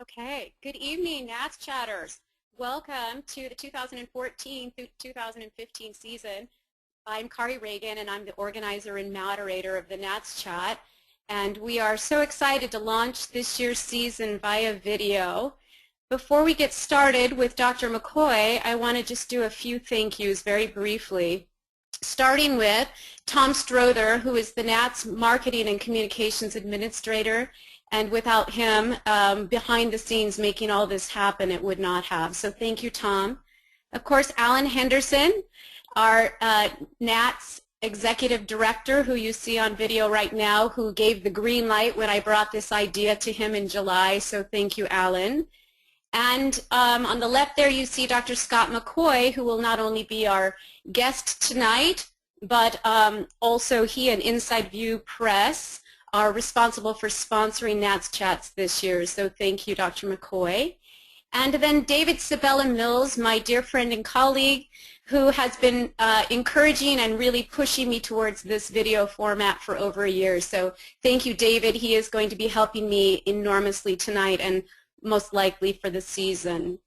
Okay, good evening, NATS chatters. Welcome to the 2014 through 2015 season. I'm Kari Reagan, and I'm the organizer and moderator of the NATS chat. And we are so excited to launch this year's season via video. Before we get started with Dr. McCoy, I want to just do a few thank yous very briefly. Starting with Tom Strother, who is the NATS Marketing and Communications Administrator. And without him behind the scenes making all this happen, it would not have. So thank you, Tom. Of course, Alan Henderson, our NATS Executive Director, who you see on video right now, who gave the green light when I brought this idea to him in July. So thank you, Alan. And on the left there, you see Dr. Scott McCoy, who will not only be our guest tonight, but also he and Inside View Press are responsible for sponsoring NATS Chats this year. So thank you, Dr. McCoy. And then David Sabella Mills, my dear friend and colleague, who has been encouraging and really pushing me towards this video format for over a year. So thank you, David. He is going to be helping me enormously tonight and most likely for the season.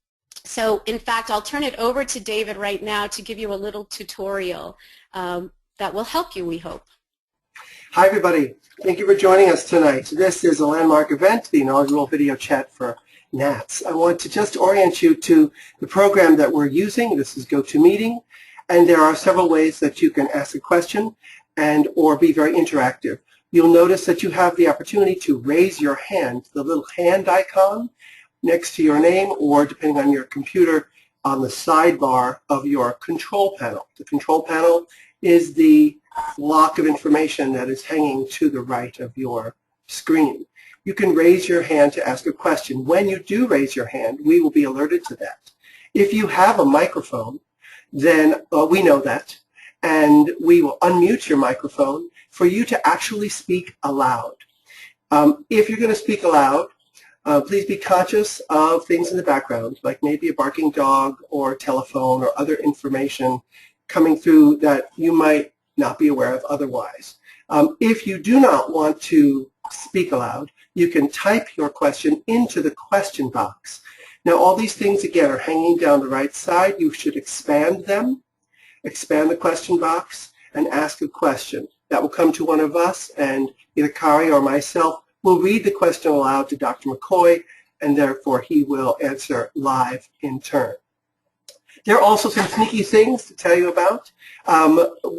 So in fact, I'll turn it over to David right now to give you a little tutorial that will help you, we hope. Hi everybody, thank you for joining us tonight. This is a landmark event, the inaugural video chat for NATS. I want to just orient you to the program that we're using. This is GoToMeeting, and there are several ways that you can ask a question and or be very interactive. You'll notice that you have the opportunity to raise your hand, the little hand icon next to your name, or depending on your computer, on the sidebar of your control panel. The control panel is the block of information that is hanging to the right of your screen. You can raise your hand to ask a question. When you do raise your hand, we will be alerted to that. If you have a microphone, then we know that, and we will unmute your microphone for you to actually speak aloud. If you're going to speak aloud, please be conscious of things in the background, like maybe a barking dog or telephone or other information coming through that you might not be aware of otherwise. If you do not want to speak aloud, you can type your question into the question box. Now all these things again are hanging down the right side. You should expand them, expand the question box, and ask a question. That will come to one of us, and either Kari or myself will read the question aloud to Dr. McCoy, and therefore he will answer live in turn. There are also some sneaky things to tell you about.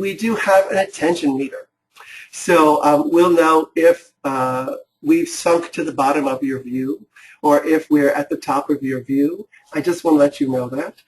We do have an attention meter. So we'll know if we've sunk to the bottom of your view or if we're at the top of your view. I just want to let you know that.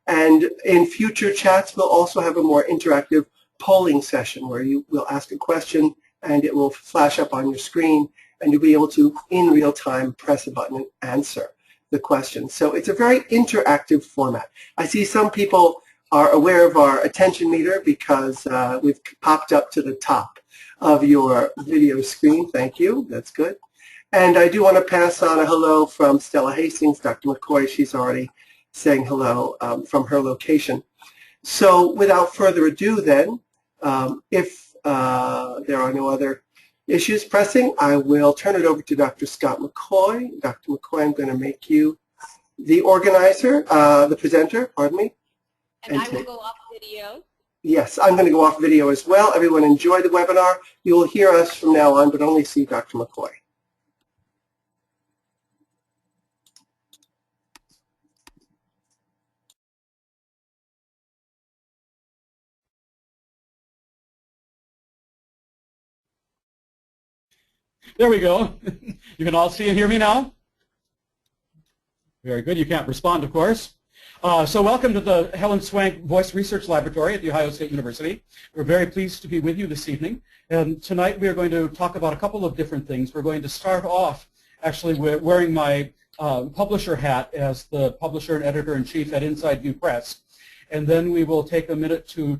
And in future chats, we'll also have a more interactive polling session where you will ask a question and it will flash up on your screen and you'll be able to, in real time, press a button and answer the question. So it's a very interactive format. I see some people are aware of our attention meter because we've popped up to the top of your video screen. Thank you. That's good. And I do want to pass on a hello from Stella Hastings, Dr. McCoy. She's already saying hello from her location. So without further ado then, if there are no other issues pressing, I will turn it over to Dr. Scott McCoy. Dr. McCoy, I'm going to make you the organizer, the presenter, pardon me. And I will go off video. Yes, I'm going to go off video as well. Everyone enjoy the webinar. You will hear us from now on, but only see Dr. McCoy. There we go. You can all see and hear me now? Very good. You can't respond, of course. So welcome to the Helen Swank Voice Research Laboratory at The Ohio State University. We're very pleased to be with you this evening. And tonight we are going to talk about a couple of different things. We're going to start off actually wearing my publisher hat as the publisher and editor-in-chief at Inside View Press. And then we will take a minute to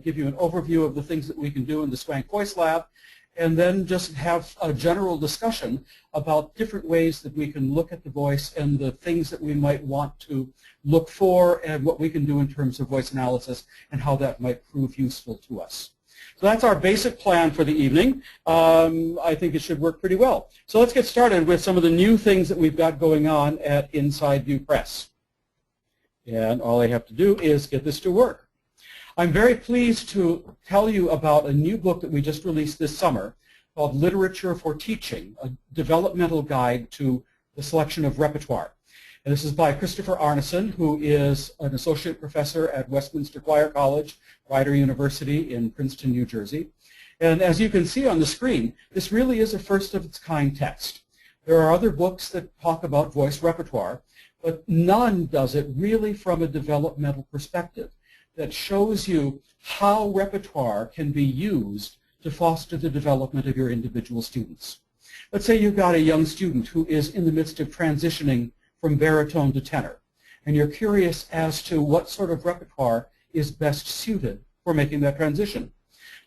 give you an overview of the things that we can do in the Swank Voice Lab, and then just have a general discussion about different ways that we can look at the voice and the things that we might want to look for and what we can do in terms of voice analysis and how that might prove useful to us. So that's our basic plan for the evening. I think it should work pretty well. So let's get started with some of the new things that we've got going on at Inside View Press. And all I have to do is get this to work. I'm very pleased to tell you about a new book that we just released this summer called Literature for Teaching, a developmental guide to the selection of repertoire. And this is by Christopher Arneson, who is an associate professor at Westminster Choir College, Rider University in Princeton, New Jersey. And as you can see on the screen, this really is a first-of-its-kind text. There are other books that talk about voice repertoire, but none does it really from a developmental perspective that shows you how repertoire can be used to foster the development of your individual students. Let's say you've got a young student who is in the midst of transitioning from baritone to tenor, and you're curious as to what sort of repertoire is best suited for making that transition.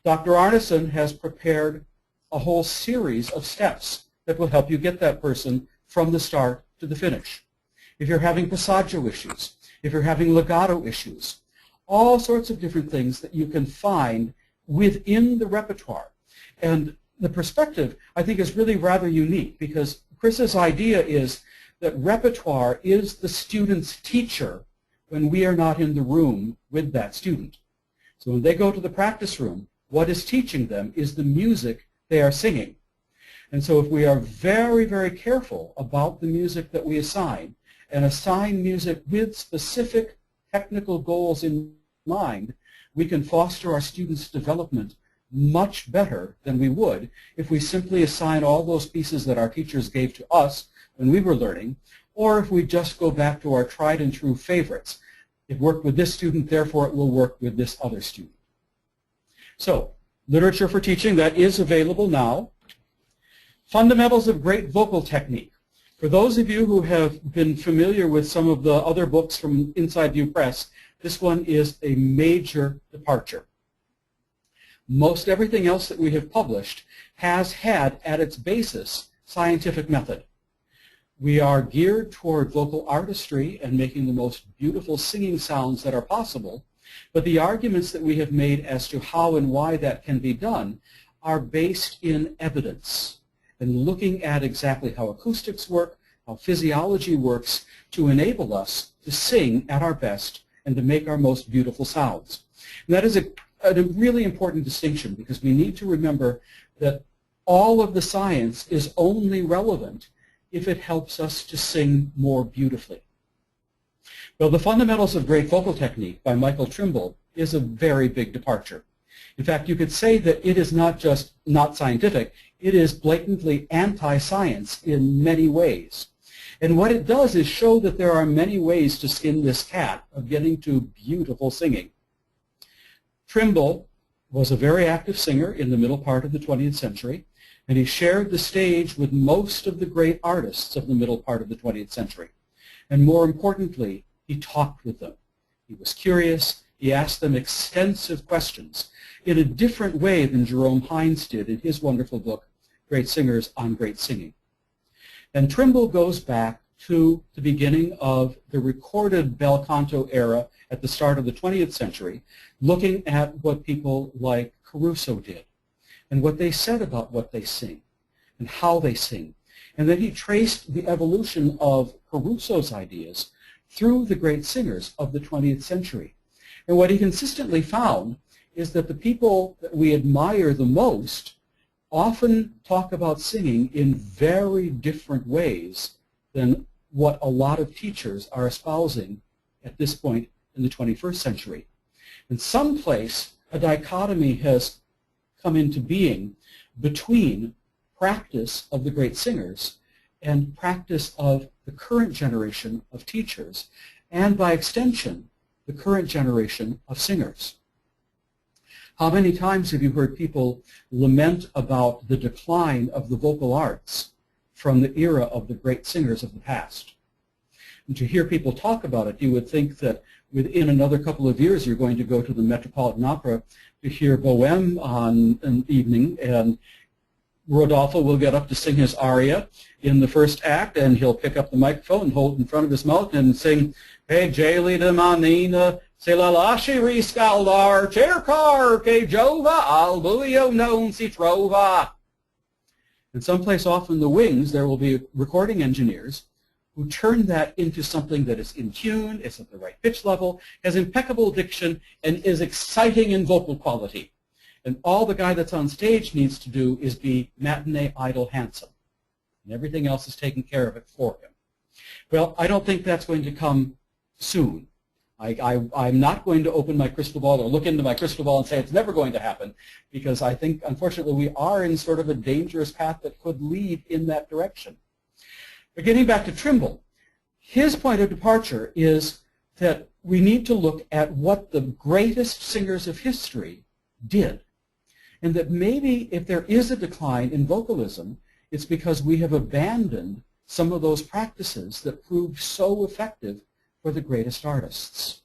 Dr. Arneson has prepared a whole series of steps that will help you get that person from the start to the finish. If you're having passaggio issues, if you're having legato issues, all sorts of different things that you can find within the repertoire. And the perspective, I think, is really rather unique because Chris's idea is that repertoire is the student's teacher when we are not in the room with that student. So when they go to the practice room, what is teaching them is the music they are singing. And so if we are very, very careful about the music that we assign and assign music with specific technical goals in mind, we can foster our students' development much better than we would if we simply assign all those pieces that our teachers gave to us when we were learning, or if we just go back to our tried and true favorites. It worked with this student, therefore it will work with this other student. So, Literature for Teaching, that is available now. Fundamentals of Great Vocal Technique. For those of you who have been familiar with some of the other books from Inside View Press, this one is a major departure. Most everything else that we have published has had at its basis scientific method. We are geared toward vocal artistry and making the most beautiful singing sounds that are possible, but the arguments that we have made as to how and why that can be done are based in evidence and looking at exactly how acoustics work, how physiology works to enable us to sing at our best and to make our most beautiful sounds. And that is a really important distinction because we need to remember that all of the science is only relevant if it helps us to sing more beautifully. Well, the Fundamentals of Great Vocal Technique by Michael Trimble is a very big departure. In fact, you could say that it is not just not scientific, it is blatantly anti-science in many ways. And what it does is show that there are many ways to skin this cat of getting to beautiful singing. Trimble was a very active singer in the middle part of the 20th century, and he shared the stage with most of the great artists of the middle part of the 20th century. And more importantly, he talked with them. He was curious. He asked them extensive questions in a different way than Jerome Hines did in his wonderful book, Great Singers on Great Singing. And Trimble goes back to the beginning of the recorded bel canto era at the start of the 20th century, looking at what people like Caruso did and what they said about what they sing and how they sing. And then he traced the evolution of Caruso's ideas through the great singers of the 20th century. And what he consistently found is that the people that we admire the most often talk about singing in very different ways than what a lot of teachers are espousing at this point in the 21st century. In some place, a dichotomy has come into being between practice of the great singers and practice of the current generation of teachers, and by extension, the current generation of singers. How many times have you heard people lament about the decline of the vocal arts from the era of the great singers of the past? And to hear people talk about it, you would think that within another couple of years you're going to go to the Metropolitan Opera to hear Bohème on an evening, and Rodolfo will get up to sing his aria in the first act, and he'll pick up the microphone and hold it in front of his mouth and sing, "Hey, Jayli de Manina, Se la lasci riscaldar, cercar che giova al buio non si trova. And someplace off in the wings, there will be recording engineers who turn that into something that is in tune, is at the right pitch level, has impeccable diction, and is exciting in vocal quality. And all the guy that's on stage needs to do is be matinee idol handsome. And everything else is taken care of it for him. Well, I don't think that's going to come soon. I'm not going to open my crystal ball or look into my crystal ball and say it's never going to happen, because I think, unfortunately, we are in sort of a dangerous path that could lead in that direction. But getting back to Trimble, his point of departure is that we need to look at what the greatest singers of history did, and that maybe if there is a decline in vocalism, it's because we have abandoned some of those practices that proved so effective for the greatest artists.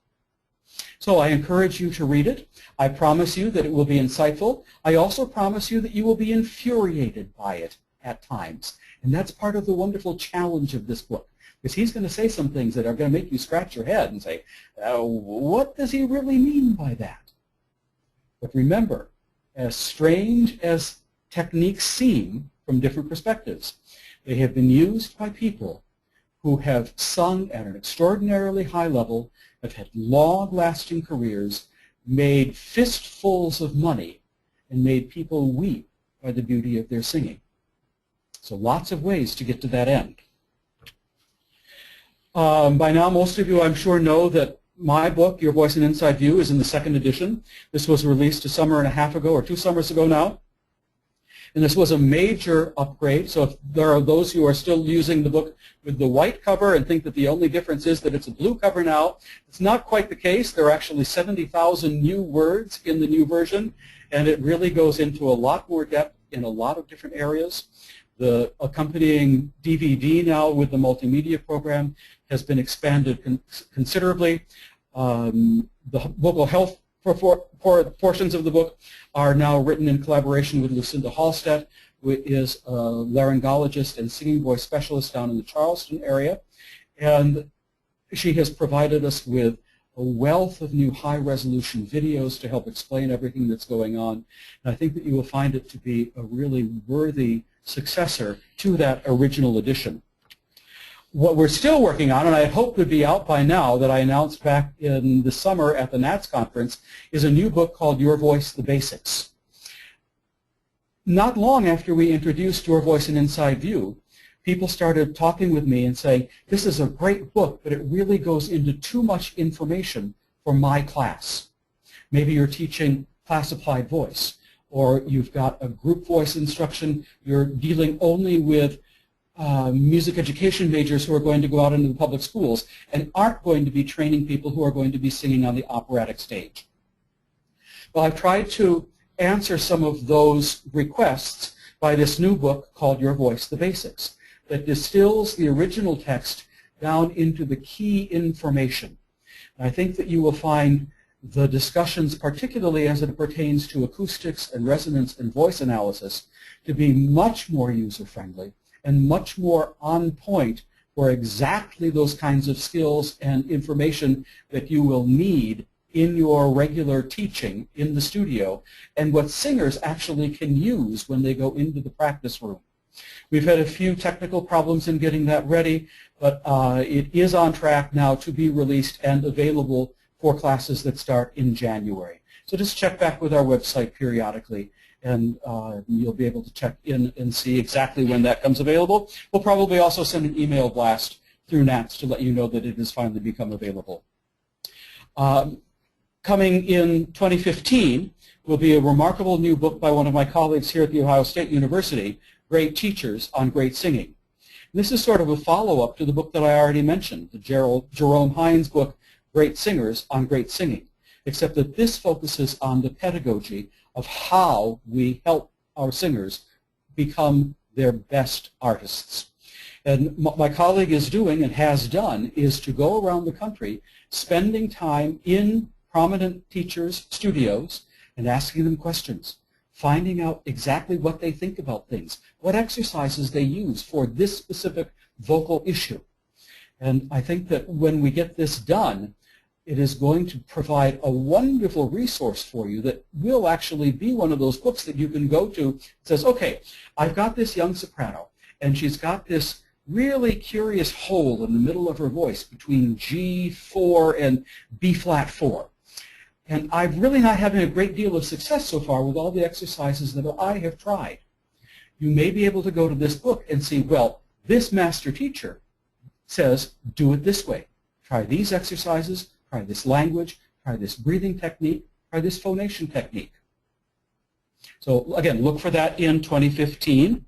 So I encourage you to read it. I promise you that it will be insightful. I also promise you that you will be infuriated by it at times. And that's part of the wonderful challenge of this book, because he's going to say some things that are going to make you scratch your head and say, what does he really mean by that? But remember, as strange as techniques seem from different perspectives, they have been used by people who have sung at an extraordinarily high level, have had long-lasting careers, made fistfuls of money, and made people weep by the beauty of their singing. So lots of ways to get to that end. By now, most of you, I'm sure, know that my book, Your Voice and Inside View, is in the second edition. This was released a summer and a half ago, or 2 summers ago now. And this was a major upgrade. So if there are those who are still using the book with the white cover and think that the only difference is that it's a blue cover now, it's not quite the case. There are actually 70,000 new words in the new version, and it really goes into a lot more depth in a lot of different areas. The accompanying DVD now with the multimedia program has been expanded considerably. The vocal health portions of the book are now written in collaboration with Lucinda Hallstedt, who is a laryngologist and singing voice specialist down in the Charleston area. And she has provided us with a wealth of new high-resolution videos to help explain everything that's going on. And I think that you will find it to be a really worthy successor to that original edition. What we're still working on, and I hope would be out by now, that I announced back in the summer at the NATS conference, is a new book called Your Voice, the Basics. Not long after we introduced Your Voice and Inside View, people started talking with me and saying, this is a great book, but it really goes into too much information for my class. Maybe you're teaching class applied voice, or you've got a group voice instruction, you're dealing only with music education majors who are going to go out into the public schools and aren't going to be training people who are going to be singing on the operatic stage. Well, I've tried to answer some of those requests by this new book called Your Voice, the Basics, that distills the original text down into the key information. And I think that you will find the discussions, particularly as it pertains to acoustics and resonance and voice analysis, to be much more user-friendly and much more on point for exactly those kinds of skills and information that you will need in your regular teaching in the studio, and what singers actually can use when they go into the practice room. We've had a few technical problems in getting that ready, but it is on track now to be released and available for classes that start in January. So just check back with our website periodically, and you'll be able to check in and see exactly when that comes available. We'll probably also send an email blast through NATS to let you know that it has finally become available. Coming in 2015 will be a remarkable new book by one of my colleagues here at The Ohio State University, Great Teachers on Great Singing. And this is sort of a follow-up to the book that I already mentioned, the Jerome Hines book, Great Singers on Great Singing, except that this focuses on the pedagogy of how we help our singers become their best artists. And my colleague is doing and has done is to go around the country spending time in prominent teachers' studios and asking them questions, finding out exactly what they think about things, what exercises they use for this specific vocal issue. And I think that when we get this done, it is going to provide a wonderful resource for you that will actually be one of those books that you can go to. It says, okay, I've got this young soprano, and she's got this really curious hole in the middle of her voice between G4 and B-flat 4. And I'm really not having a great deal of success so far with all the exercises that I have tried. You may be able to go to this book and see, well, this master teacher says, do it this way. Try these exercises, try this language, try this breathing technique, try this phonation technique. So again, look for that in 2015.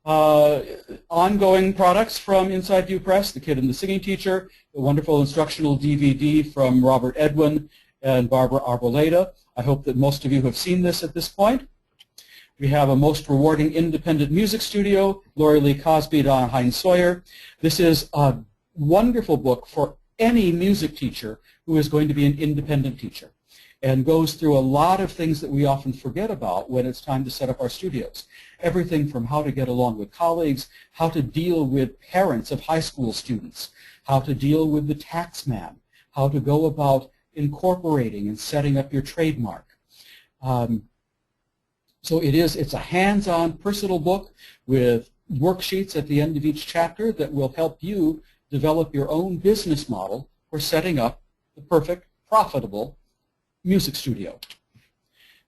Ongoing products from Inside View Press, The Kid and the Singing Teacher, the wonderful instructional DVD from Robert Edwin and Barbara Arboleda. I hope that most of you have seen this at this point. We have A Most Rewarding Independent Music Studio, Lori Lee Cosby, Don Heinz Sawyer. This is a wonderful book for any music teacher who is going to be an independent teacher, and goes through a lot of things that we often forget about when it's time to set up our studios. Everything from how to get along with colleagues, how to deal with parents of high school students, how to deal with the tax man, how to go about incorporating and setting up your trademark. So it's a hands-on personal book with worksheets at the end of each chapter that will help you develop your own business model for setting up the perfect, profitable music studio.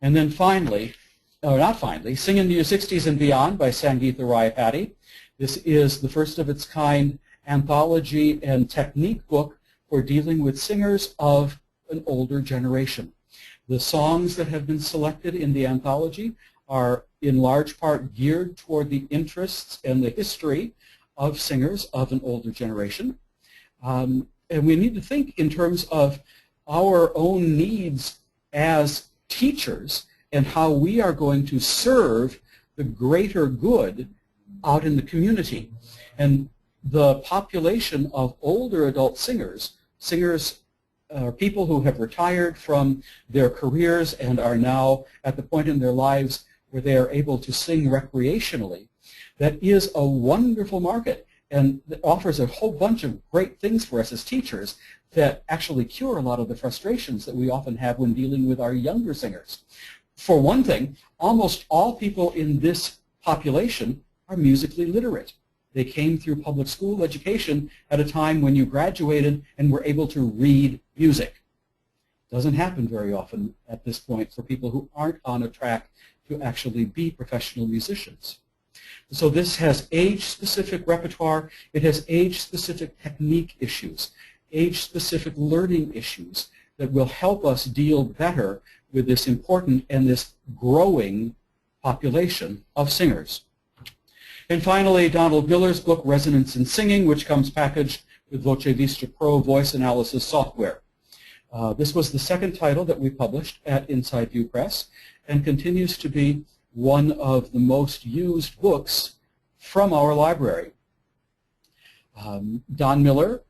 And then finally, or not finally, Sing into Your 60s and Beyond by Sangeetha Rayapati. This is the first of its kind anthology and technique book for dealing with singers of an older generation. The songs that have been selected in the anthology are in large part geared toward the interests and the history of singers of an older generation. And we need to think in terms of our own needs as teachers and how we are going to serve the greater good out in the community. And the population of older adult singers are people who have retired from their careers and are now at the point in their lives where they are able to sing recreationally. That is a wonderful market, and it offers a whole bunch of great things for us as teachers that actually cure a lot of the frustrations that we often have when dealing with our younger singers. For one thing, almost all people in this population are musically literate. They came through public school education at a time when you graduated and were able to read music. Doesn't happen very often at this point for people who aren't on a track to actually be professional musicians. So this has age-specific repertoire. It has age-specific technique issues, age-specific learning issues that will help us deal better with this important and this growing population of singers. And finally, Donald Miller's book, Resonance in Singing, which comes packaged with VOCEVISTA Pro voice analysis software. This was the second title that we published at Inside View Press and continues to be one of the most used books from our library. Don Miller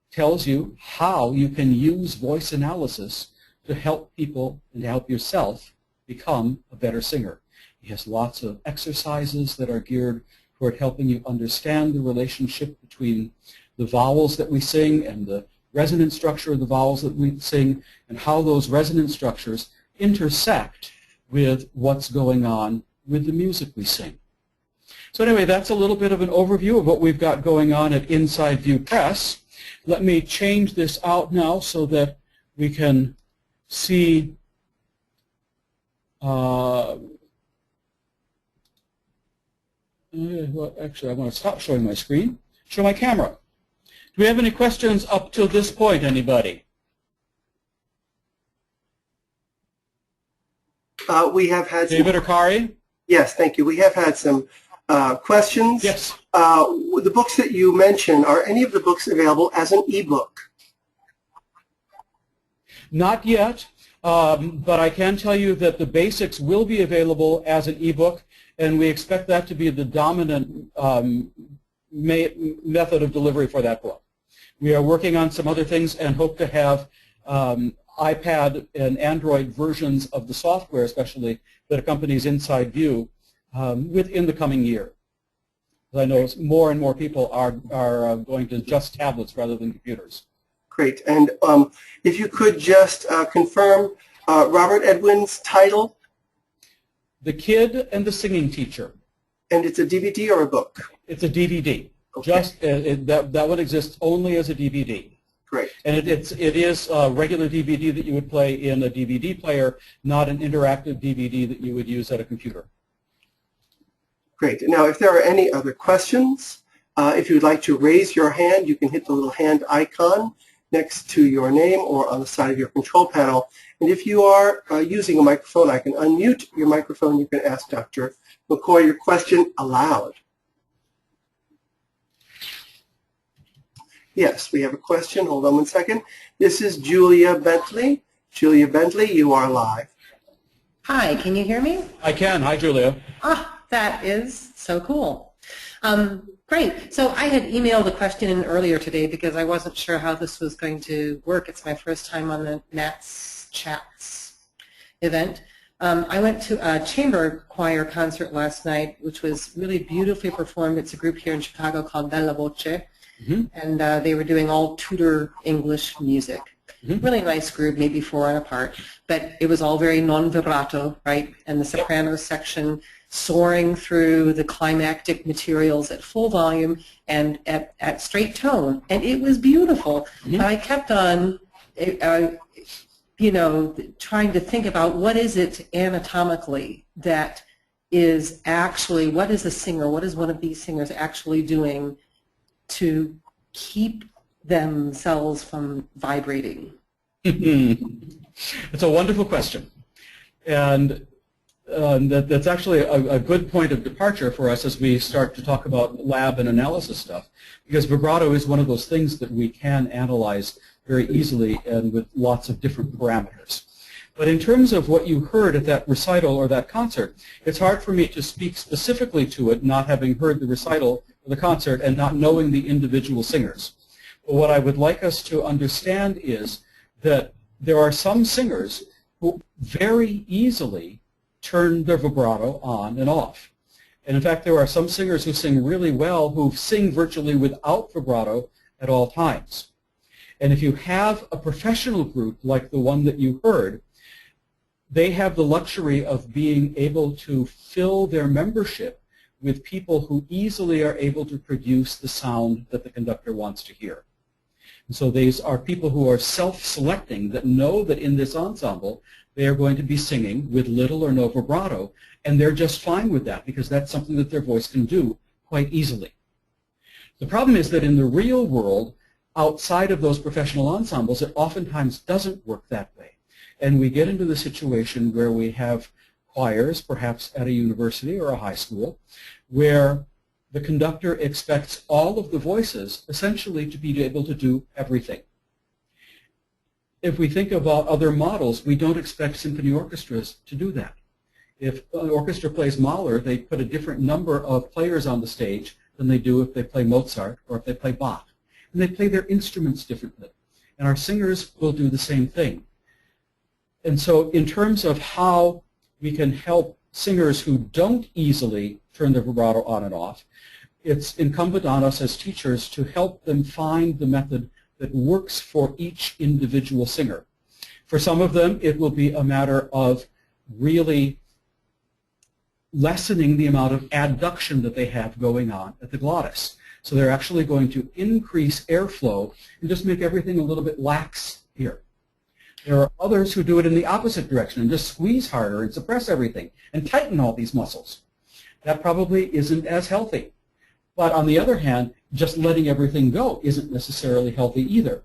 tells you how you can use voice analysis to help people and to help yourself become a better singer. He has lots of exercises that are geared toward helping you understand the relationship between the vowels that we sing and the resonant structure of the vowels that we sing, and how those resonant structures intersect with what's going on with the music we sing. So anyway, that's a little bit of an overview of what we've got going on at Inside View Press. Let me change this out now so that we can see well, actually, I want to stop showing my screen, show my camera. Do we have any questions up to this point, anybody? We have had David or Kari? Yes, thank you. We have had some questions. Yes. The books that you mentioned, are any of the books available as an ebook? Not yet, but I can tell you that the basics will be available as an ebook, and we expect that to be the dominant method of delivery for that book. We are working on some other things and hope to have iPad and Android versions of the software, especially that accompanies Inside View, within the coming year. I know more and more people are going to just tablets rather than computers. Great. And if you could just confirm Robert Edwin's title. The Kid and the Singing Teacher. And it's a DVD or a book? It's a DVD. Okay. Just that one exists only as a DVD. Great. And it is a regular DVD that you would play in a DVD player, not an interactive DVD that you would use at a computer. Great. Now, if there are any other questions, if you'd like to raise your hand, you can hit the little hand icon next to your name or on the side of your control panel. And if you are using a microphone, I can unmute your microphone. You can ask Dr. McCoy your question aloud. Yes, we have a question. Hold on one second. This is Julia Bentley. Julia Bentley, you are live. Hi, can you hear me? I can. Hi, Julia. Ah, that is so cool. Great. So I had emailed a question in earlier today because I wasn't sure how this was going to work. It's my first time on the NATS Chats event. I went to a chamber choir concert last night, which was really beautifully performed. It's a group here in Chicago called Bella Voce, and they were doing all Tudor English music. Really nice group, maybe 4 on a part, but it was all very non-vibrato, right? And the soprano section soaring through the climactic materials at full volume and at straight tone, and it was beautiful. But I kept on, you know, trying to think about what is it anatomically that is actually, what is a singer, what is one of these singers actually doing to keep themselves from vibrating? It's a wonderful question. And that's actually a good point of departure for us as we start to talk about lab and analysis stuff, because vibrato is one of those things that we can analyze very easily and with lots of different parameters. But in terms of what you heard at that recital or that concert, it's hard for me to speak specifically to it, not having heard the recital or the concert and not knowing the individual singers. But what I would like us to understand is that there are some singers who very easily turn their vibrato on and off. And in fact, there are some singers who sing really well who sing virtually without vibrato at all times. And if you have a professional group like the one that you heard, they have the luxury of being able to fill their membership with people who easily are able to produce the sound that the conductor wants to hear. And so these are people who are self-selecting, that know that in this ensemble they are going to be singing with little or no vibrato, and they're just fine with that because that's something that their voice can do quite easily. The problem is that in the real world, outside of those professional ensembles, it oftentimes doesn't work that way. And we get into the situation where we have choirs, perhaps at a university or a high school, where the conductor expects all of the voices essentially to be able to do everything. If we think about other models, we don't expect symphony orchestras to do that. If an orchestra plays Mahler, they put a different number of players on the stage than they do if they play Mozart or if they play Bach. And they play their instruments differently. And our singers will do the same thing. And so in terms of how we can help singers who don't easily turn their vibrato on and off, it's incumbent on us as teachers to help them find the method that works for each individual singer. For some of them, it will be a matter of really lessening the amount of adduction that they have going on at the glottis. So they're actually going to increase airflow and just make everything a little bit lax here. There are others who do it in the opposite direction and just squeeze harder and suppress everything and tighten all these muscles. That probably isn't as healthy. But on the other hand, just letting everything go isn't necessarily healthy either.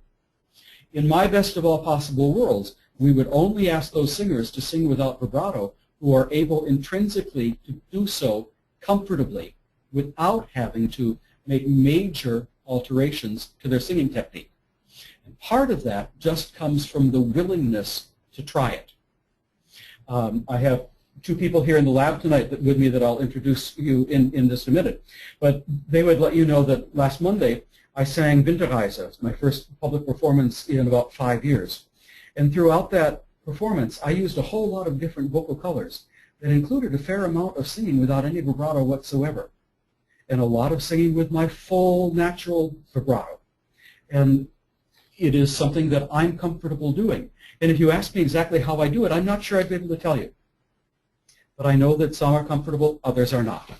In my best of all possible worlds, we would only ask those singers to sing without vibrato who are able intrinsically to do so comfortably without having to make major alterations to their singing technique. And part of that just comes from the willingness to try it. I have 2 people here in the lab tonight with me that I'll introduce you in just a minute. But they would let you know that last Monday I sang Winterreise. It's my first public performance in about 5 years. And throughout that performance, I used a whole lot of different vocal colors that included a fair amount of singing without any vibrato whatsoever, and a lot of singing with my full natural vibrato. And it is something that I'm comfortable doing. And if you ask me exactly how I do it, I'm not sure I'd be able to tell you. But I know that some are comfortable, others are not.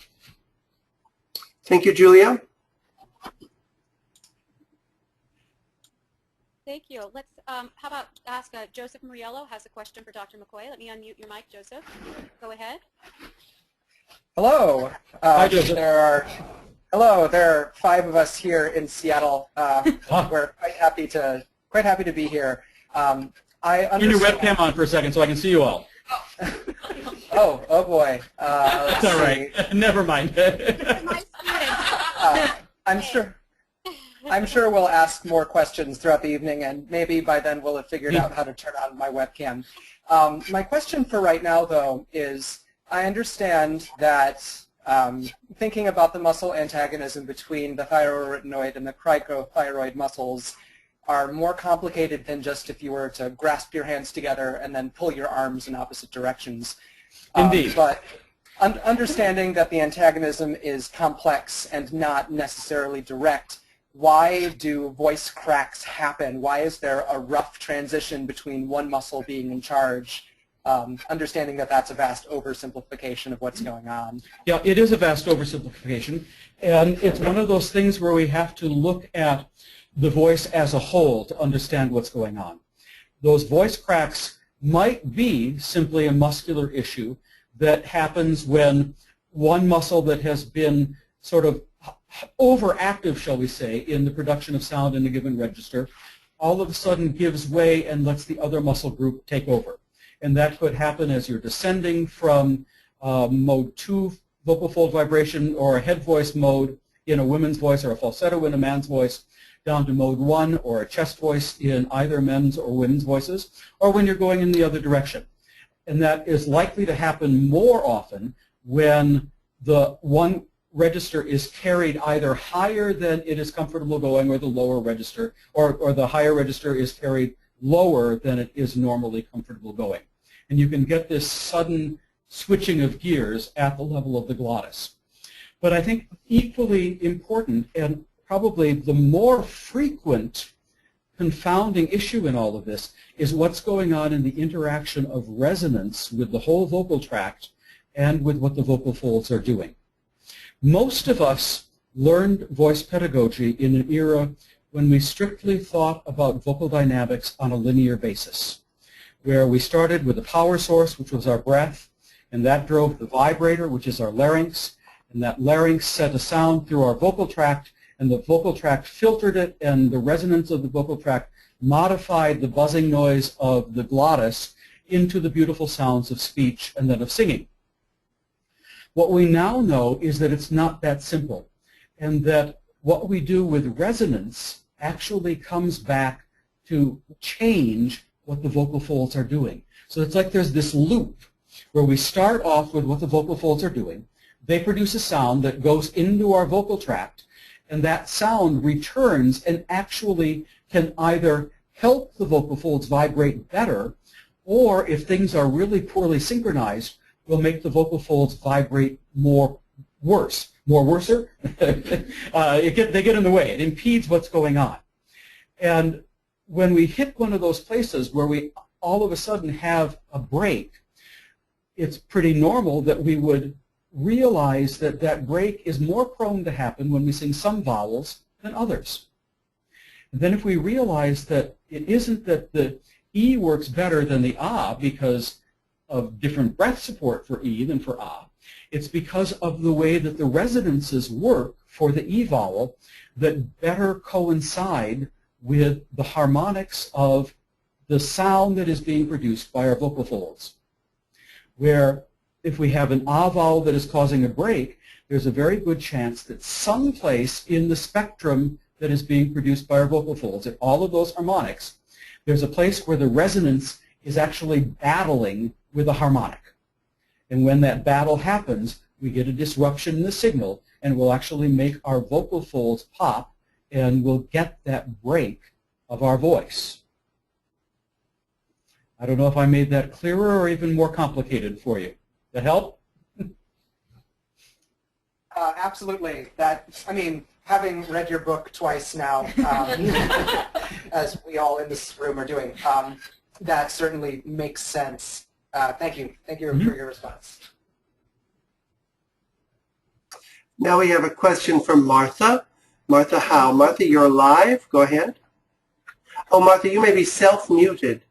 Thank you, Julia. Thank you. Let's, how about ask Joseph Muriello has a question for Dr. McCoy. Let me unmute your mic, Joseph. Go ahead. Hello. Hi, Joseph. There are 5 of us here in Seattle. We're quite happy to be here. Turn your webcam on for a second so I can see you all. Oh boy. That's all right. Never mind. I'm sure we'll ask more questions throughout the evening, and maybe by then we'll have figured out how to turn on my webcam. My question for right now, though, is I understand that thinking about the muscle antagonism between the thyroretinoid and the cricothyroid muscles are more complicated than just if you were to grasp your hands together and then pull your arms in opposite directions. Indeed. But understanding that the antagonism is complex and not necessarily direct, why do voice cracks happen? Why is there a rough transition between one muscle being in charge? Understanding that that's a vast oversimplification of what's going on. Yeah, it is a vast oversimplification, and it's one of those things where we have to look at the voice as a whole to understand what's going on. Those voice cracks might be simply a muscular issue that happens when one muscle that has been sort of overactive, shall we say, in the production of sound in a given register, all of a sudden gives way and lets the other muscle group take over. And that could happen as you're descending from mode 2 vocal fold vibration or a head voice mode in a women's voice or a falsetto in a man's voice down to mode 1 or a chest voice in either men's or women's voices, or when you're going in the other direction. And that is likely to happen more often when the one register is carried either higher than it is comfortable going or the lower register, or the higher register is carried lower than it is normally comfortable going. And you can get this sudden switching of gears at the level of the glottis. But I think equally important, and probably the more frequent confounding issue in all of this, is what's going on in the interaction of resonance with the whole vocal tract and with what the vocal folds are doing. Most of us learned voice pedagogy in an era when we strictly thought about vocal dynamics on a linear basis, where we started with the power source, which was our breath, and that drove the vibrator, which is our larynx, and that larynx sent a sound through our vocal tract, and the vocal tract filtered it, and the resonance of the vocal tract modified the buzzing noise of the glottis into the beautiful sounds of speech and then of singing. What we now know is that it's not that simple, and that what we do with resonance actually comes back to change what the vocal folds are doing. So it's like there's this loop where we start off with what the vocal folds are doing. They produce a sound that goes into our vocal tract, and that sound returns and actually can either help the vocal folds vibrate better, or if things are really poorly synchronized, will make the vocal folds vibrate worser. They get in the way. It impedes what's going on. And when we hit one of those places where we all of a sudden have a break, it's pretty normal that we would realize that that break is more prone to happen when we sing some vowels than others. And then if we realize that it isn't that the E works better than the ah because of different breath support for E than for ah, it's because of the way that the resonances work for the E vowel that better coincide with the harmonics of the sound that is being produced by our vocal folds. Where if we have an ah vowel that is causing a break, there's a very good chance that someplace in the spectrum that is being produced by our vocal folds, at all of those harmonics, there's a place where the resonance is actually battling with a harmonic. And when that battle happens, we get a disruption in the signal, and we'll actually make our vocal folds pop, and we'll get that break of our voice. I don't know if I made that clearer or even more complicated for you. That help? Absolutely. That, I mean, having read your book twice now, as we all in this room are doing, that certainly makes sense. Thank you. Thank you for your response. Now we have a question from Martha. Martha Howe. Martha, you're live. Go ahead. Oh, Martha, you may be self-muted.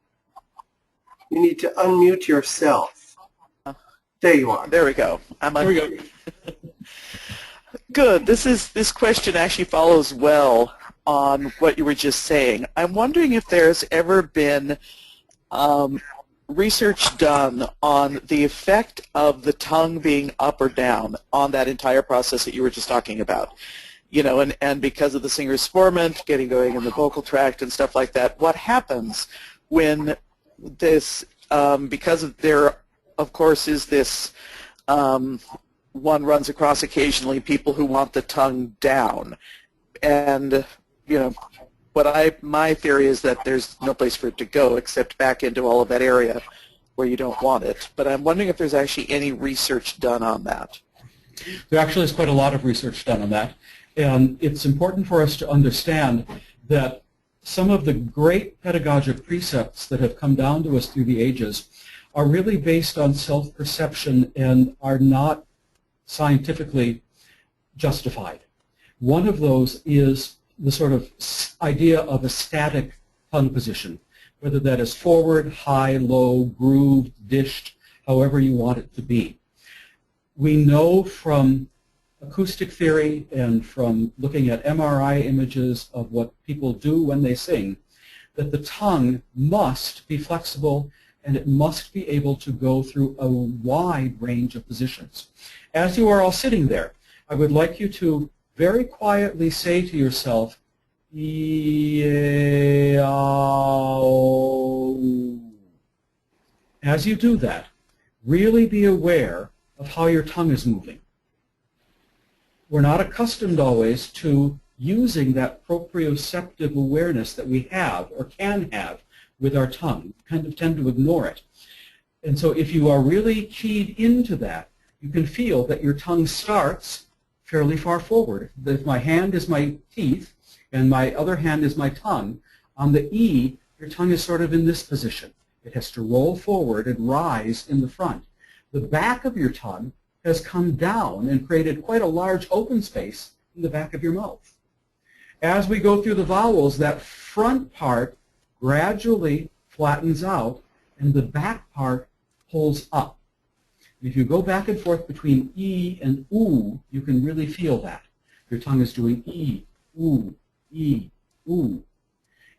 You need to unmute yourself. There you are. There we go. There we go. Good. This question actually follows well on what you were just saying. I'm wondering if there's ever been research done on the effect of the tongue being up or down on that entire process that you were just talking about. You know, and because of the singer's formant, getting going in the vocal tract and stuff like that, what happens when this, because of there, of course, is this, one runs across occasionally people who want the tongue down. And, you know, my theory is that there's no place for it to go except back into all of that area where you don't want it. But I'm wondering if there's actually any research done on that. There actually is quite a lot of research done on that. And it's important for us to understand that some of the great pedagogic precepts that have come down to us through the ages are really based on self-perception and are not scientifically justified. One of those is the sort of idea of a static tongue position, whether that is forward, high, low, grooved, dished, however you want it to be. We know from acoustic theory and from looking at MRI images of what people do when they sing that the tongue must be flexible and it must be able to go through a wide range of positions. As you are all sitting there, I would like you to very quietly say to yourself, "Ee-ow." As you do that, really be aware of how your tongue is moving. We're not accustomed always to using that proprioceptive awareness that we have or can have with our tongue. We kind of tend to ignore it. And so if you are really keyed into that, you can feel that your tongue starts fairly far forward. If my hand is my teeth and my other hand is my tongue, on the E, your tongue is sort of in this position. It has to roll forward and rise in the front. The back of your tongue has come down and created quite a large open space in the back of your mouth. As we go through the vowels, that front part gradually flattens out and the back part pulls up. If you go back and forth between E and oo, you can really feel that. Your tongue is doing E, oo, E, oo.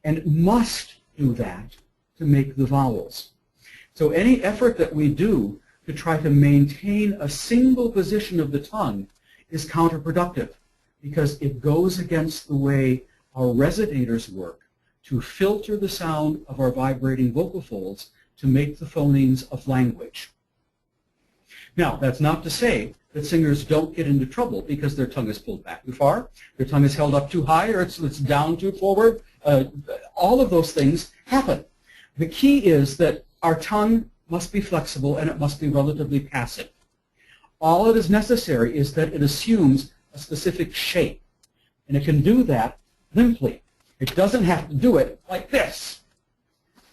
And it must do that to make the vowels. So any effort that we do to try to maintain a single position of the tongue is counterproductive because it goes against the way our resonators work to filter the sound of our vibrating vocal folds to make the phonemes of language. Now, that's not to say that singers don't get into trouble because their tongue is pulled back too far, their tongue is held up too high, or it's down too forward. All of those things happen. The key is that our tongue must be flexible and it must be relatively passive. All that is necessary is that it assumes a specific shape, and it can do that limply. It doesn't have to do it like this.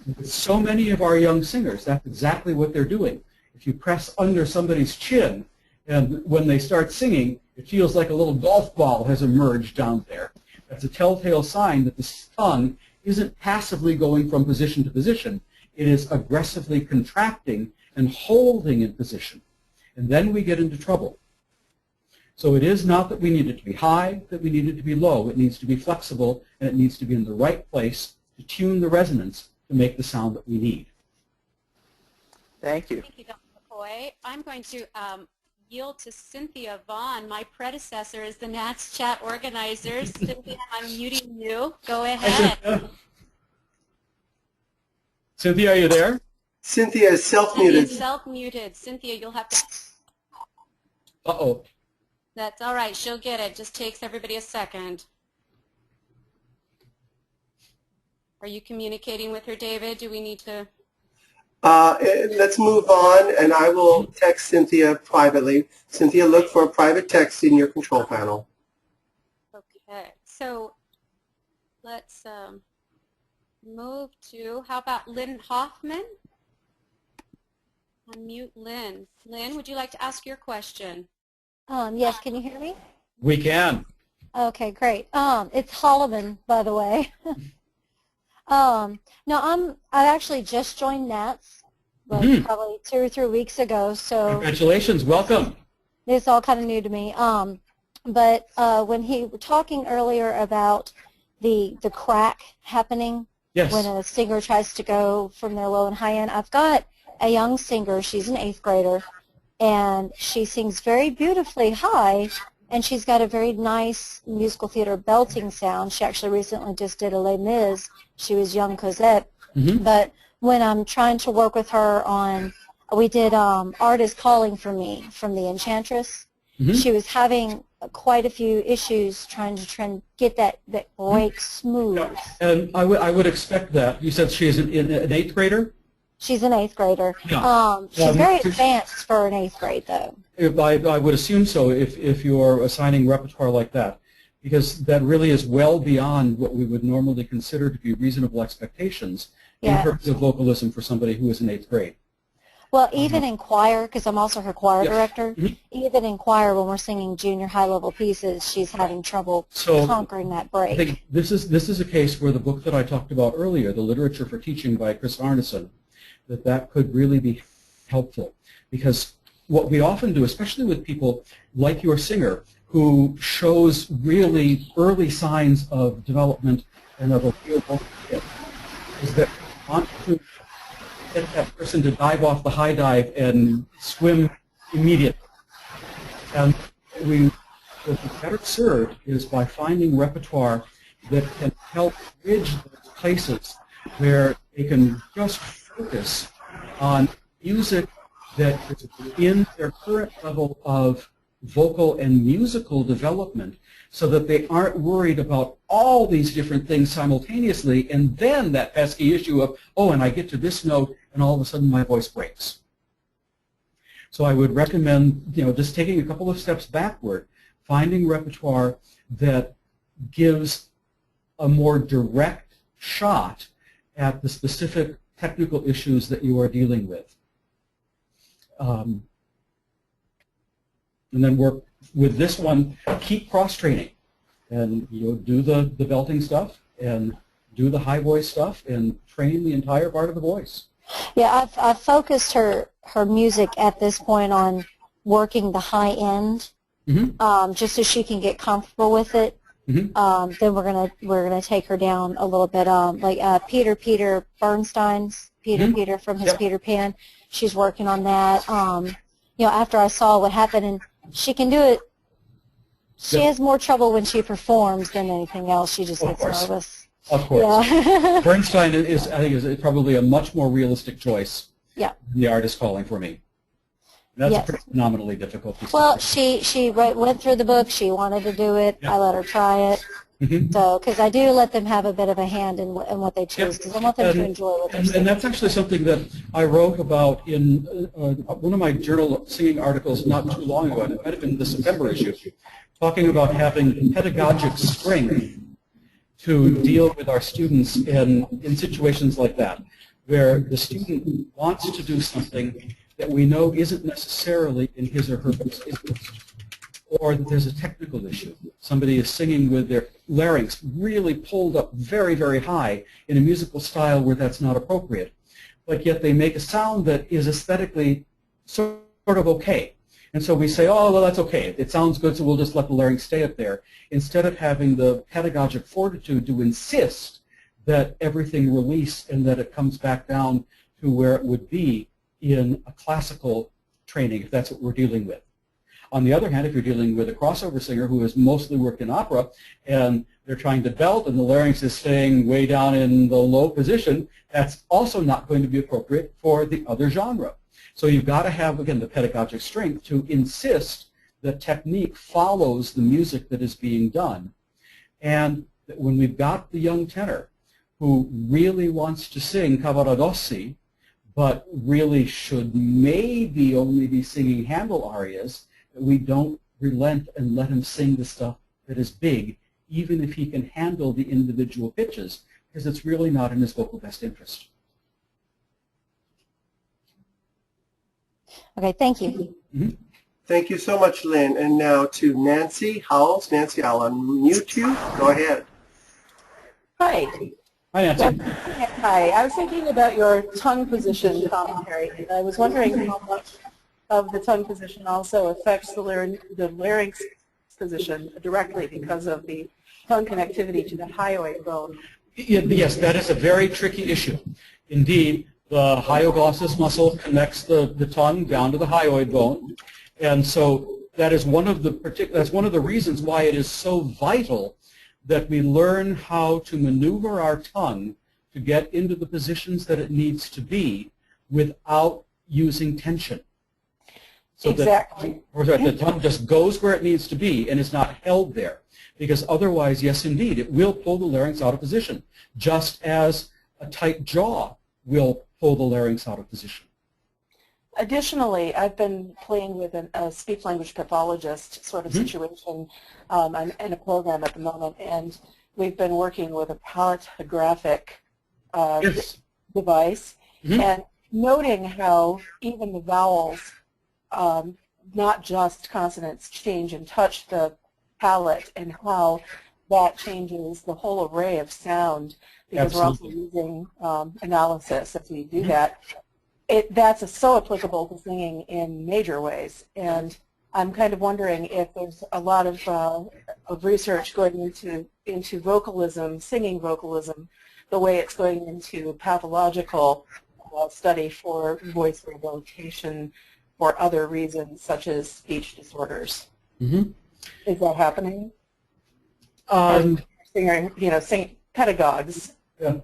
With so many of our young singers, that's exactly what they're doing. If you press under somebody's chin, and when they start singing, it feels like a little golf ball has emerged down there. That's a telltale sign that the tongue isn't passively going from position to position. It is aggressively contracting and holding in position. And then we get into trouble. So it is not that we need it to be high, that we need it to be low. It needs to be flexible, and it needs to be in the right place to tune the resonance to make the sound that we need. Thank you. Thank you, Dr. McCoy. I'm going to yield to Cynthia Vaughn, my predecessor as the NATS chat organizer. Cynthia, I'm muting you. Go ahead. Cynthia, are you there? Cynthia is self-muted. Self-muted. Cynthia, you'll have to... Uh-oh. That's all right. She'll get it. Just takes everybody a second. Are you communicating with her, David? Do we need to... Let's move on, and I will text Cynthia privately. Cynthia, look for a private text in your control panel. Okay. Okay, so let's move to, how about Lynn Hoffman? Unmute Lynn. Lynn, would you like to ask your question? Yes, can you hear me? We can. Okay, great. It's Holloman, by the way. No, I actually just joined NATS, like probably 2 or 3 weeks ago, so Congratulations, welcome. it's all kind of new to me. But when he was talking earlier about the crack happening Yes. when a singer tries to go from their low and high end, I've got a young singer, she's an 8th grader, and she sings very beautifully high, and she's got a very nice musical theater belting sound. She actually recently just did a Les Mis. She was young Cosette. But when I'm trying to work with her on, we did Art is Calling for Me from The Enchantress. She was having quite a few issues trying to get that break smooth. And I would expect that. You said she is an 8th grader? She's an 8th grader. Yeah. She's very advanced for an 8th grade, though. I would assume so if you're assigning repertoire like that, because that really is well beyond what we would normally consider to be reasonable expectations in terms of vocalism for somebody who is in 8th grade. Well, even in choir, because I'm also her choir director, even in choir when we're singing junior high-level pieces, she's having trouble conquering that break. I think this is a case where the book that I talked about earlier, The Literature for Teaching by Chris Arneson, that could really be helpful. Because what we often do, especially with people like your singer, who shows really early signs of development and of a real vocal gift, is that we want to get that person to dive off the high dive and swim immediately. And what we're better served is by finding repertoire that can help bridge those places where they can just focus on music that is within their current level of vocal and musical development, so that they aren't worried about all these different things simultaneously, and then that pesky issue of, oh, and I get to this note, and all of a sudden my voice breaks. So I would recommend, just taking a couple of steps backward, finding repertoire that gives a more direct shot at the specific technical issues that you are dealing with. And then work with this one, keep cross-training. And do the belting stuff, and do the high voice stuff, and train the entire part of the voice. Yeah, I've focused her music at this point on working the high end, just so she can get comfortable with it. Then we're gonna take her down a little bit, like Peter Bernstein's Peter from his Peter Pan. She's working on that. After I saw what happened, and she can do it. She has more trouble when she performs than anything else. She just gets nervous. Of course. Yeah. Bernstein I think, is probably a much more realistic choice. Yeah. Than The Art is Calling for Me. That's a pretty phenomenally difficult piece. Well, she went through the book. She wanted to do it. I let her try it. So, because I do let them have a bit of a hand in what they choose, because I want them to enjoy what they're singing. And that's actually something that I wrote about in one of my journal singing articles not too long ago. It might have been the September issue, talking about having pedagogic strength to deal with our students in situations like that, where the student wants to do something that we know isn't necessarily in his or her best interest, or that there's a technical issue. Somebody is singing with their larynx really pulled up very, very high in a musical style where that's not appropriate, but yet they make a sound that is aesthetically sort of okay. And so we say, oh, well, that's okay. It sounds good, so we'll just let the larynx stay up there, instead of having the pedagogic fortitude to insist that everything release and that it comes back down to where it would be in a classical training, if that's what we're dealing with. On the other hand, if you're dealing with a crossover singer who has mostly worked in opera and they're trying to belt and the larynx is staying way down in the low position, that's also not going to be appropriate for the other genre. So you've got to have, again, the pedagogic strength to insist that technique follows the music that is being done. And that when we've got the young tenor who really wants to sing Cavaradossi, but really should maybe only be singing Handel arias, that we don't relent and let him sing the stuff that is big even if he can handle the individual pitches, because it's really not in his vocal best interest. Okay, thank you. Mm-hmm. Thank you so much, Lynn. And now to Nancy Howells. Nancy, I'll unmute you. Go ahead. Hi. Hi, Nancy. Hi. I was thinking about your tongue position commentary, and I was wondering how much of the tongue position also affects the larynx position directly because of the tongue connectivity to the hyoid bone. Yes, that is a very tricky issue. Indeed, the hyoglossus muscle connects the tongue down to the hyoid bone, and so that is one of the reasons why it is so vital that we learn how to maneuver our tongue to get into the positions that it needs to be without using tension. So Exactly. that the tongue just goes where it needs to be and is not held there. Because otherwise, yes, indeed, it will pull the larynx out of position, just as a tight jaw will pull the larynx out of position. Additionally, I've been playing with a speech-language pathologist sort of situation. I'm in a program at the moment, and we've been working with a palattographic device, and noting how even the vowels, not just consonants, change and touch the palate, and how that changes the whole array of sound, because Absolutely. we're also using analysis as we do that. That's so applicable to singing in major ways, and I'm kind of wondering if there's a lot of research going into vocalism, singing vocalism, the way it's going into pathological study for voice rehabilitation for other reasons, such as speech disorders. Is that happening? Pedagogues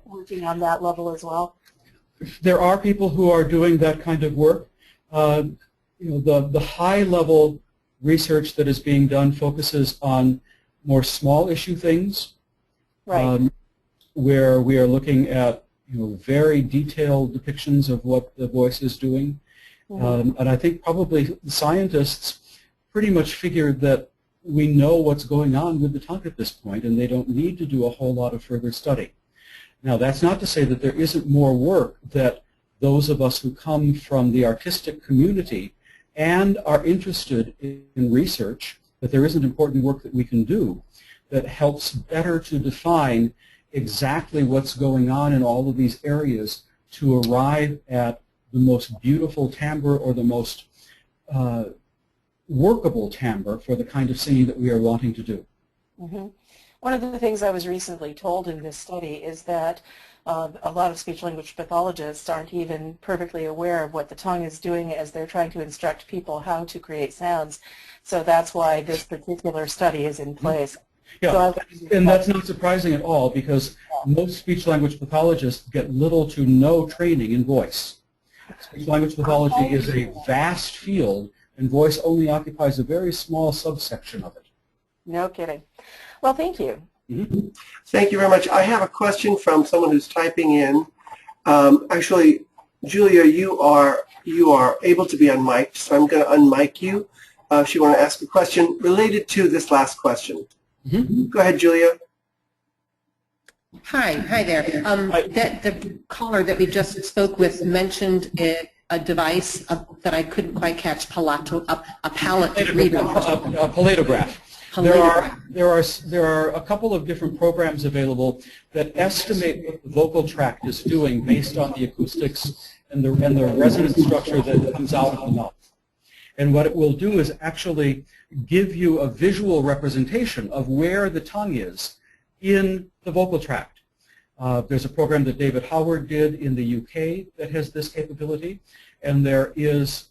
working on that level as well. There are people who are doing that kind of work. The high-level research that is being done focuses on more small issue things, right? Where we are looking at very detailed depictions of what the voice is doing, and I think probably the scientists pretty much figured that we know what's going on with the tongue at this point, and they don't need to do a whole lot of further study. Now, that's not to say that there isn't more work that those of us who come from the artistic community and are interested in research, that there isn't important work that we can do that helps better to define exactly what's going on in all of these areas to arrive at the most beautiful timbre or the most workable timbre for the kind of singing that we are wanting to do. One of the things I was recently told in this study is that a lot of speech-language pathologists aren't even perfectly aware of what the tongue is doing as they're trying to instruct people how to create sounds. So that's why this particular study is in place. Yeah, and that's not surprising at all, because most speech-language pathologists get little to no training in voice. Speech-language pathology is a vast field, and voice only occupies a very small subsection of it. No kidding. Well, thank you. Thank you very much. I have a question from someone who's typing in. Actually, Julia, you are able to be unmiked, so I'm going to unmic you if you want to ask a question related to this last question. Go ahead, Julia. Hi there. The caller that we just spoke with mentioned a device that I couldn't quite catch, a palate reader. A palaetograph. There are a couple of different programs available that estimate what the vocal tract is doing based on the acoustics and the resonant structure that comes out of the mouth. And what it will do is actually give you a visual representation of where the tongue is in the vocal tract. There's a program that David Howard did in the UK that has this capability, and there is